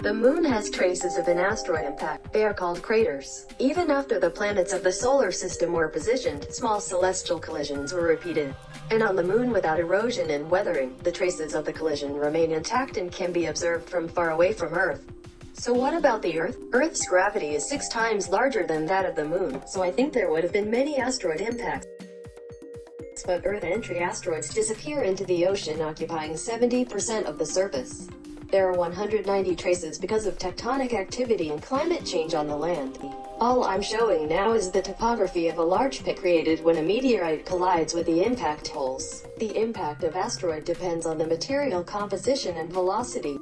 The moon has traces of an asteroid impact. They are called craters. Even after the planets of the solar system were positioned, small celestial collisions were repeated. And on the moon, without erosion and weathering, the traces of the collision remain intact and can be observed from far away from Earth. So what about the Earth? Earth's gravity is 6 times larger than that of the moon, so I think there would have been many asteroid impacts. But Earth entry asteroids disappear into the ocean, occupying 70% of the surface. There are 190 traces because of tectonic activity and climate change on the land. All I'm showing now is the topography of a large pit created when a meteorite collides with the impact holes. The impact of asteroid depends on the material composition and velocity.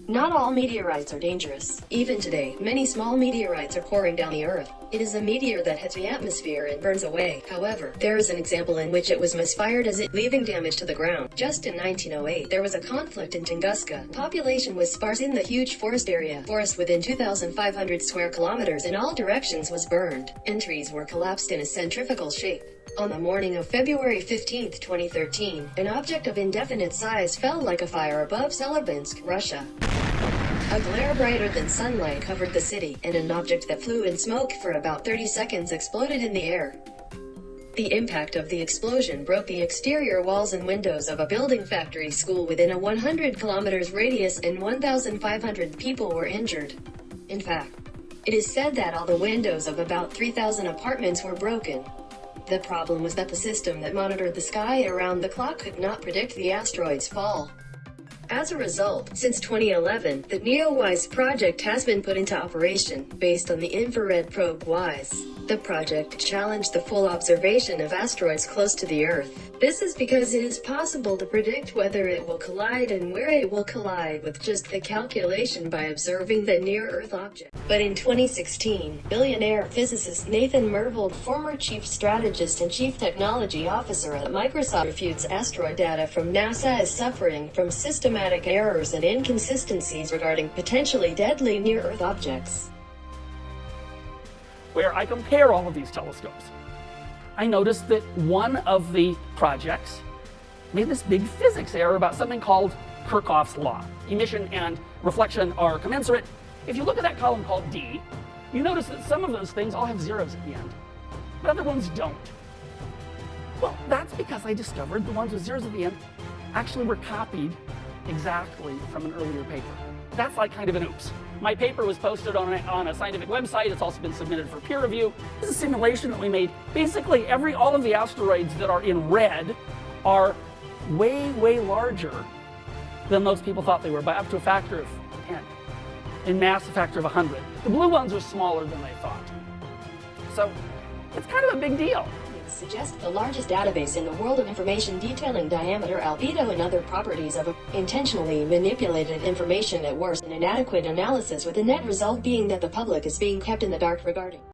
Not all meteorites are dangerous. Even today, many small meteorites are pouring down the Earth. It is a meteor that hits the atmosphere and burns away. However, there is an example in which it was misfired leaving damage to the ground. Just in 1908, there was a conflict in Tunguska. Population was sparse in the huge forest area. Forest within 2,500 square kilometers in all directions was burned, and trees were collapsed in a centrifugal shape. On the morning of February 15, 2013, an object of indefinite size fell like a fire above Chelyabinsk, Russia. A glare brighter than sunlight covered the city, and an object that flew in smoke for about 30 seconds exploded in the air. The impact of the explosion broke the exterior walls and windows of a building factory school within a 100 kilometers radius, and 1,500 people were injured. In fact, it is said that all the windows of about 3,000 apartments were broken. The problem was that the system that monitored the sky around the clock could not predict the asteroid's fall. As a result, since 2011, the NEO-WISE project has been put into operation, based on the infrared probe WISE. The project challenged the full observation of asteroids close to the Earth. This is because it is possible to predict whether it will collide and where it will collide with just the calculation by observing the near-Earth object. But in 2016, billionaire physicist Nathan Myhrvold, former chief strategist and chief technology officer at Microsoft, refutes asteroid data from NASA as suffering from systematic errors and inconsistencies regarding potentially deadly near-Earth objects. Where I compare all of these telescopes, I noticed that one of the projects made this big physics error about something called Kirchhoff's law. Emission and reflection are commensurate. If you look at that column called D, you notice that some of those things all have zeros at the end, but other ones don't. Well, that's because I discovered the ones with zeros at the end actually were copied exactly from an earlier paper. That's like kind of an oops. My paper was posted on a scientific website. It's also been submitted for peer review. This is a simulation that we made. Basically, all of the asteroids that are in red are way, way larger than most people thought they were, by up to a factor of 10. In mass, a factor of 100. The blue ones are smaller than they thought. So it's kind of a big deal. Suggests the largest database in the world of information detailing diameter, albedo, and other properties of intentionally manipulated information, at worst an inadequate analysis, with the net result being that the public is being kept in the dark regarding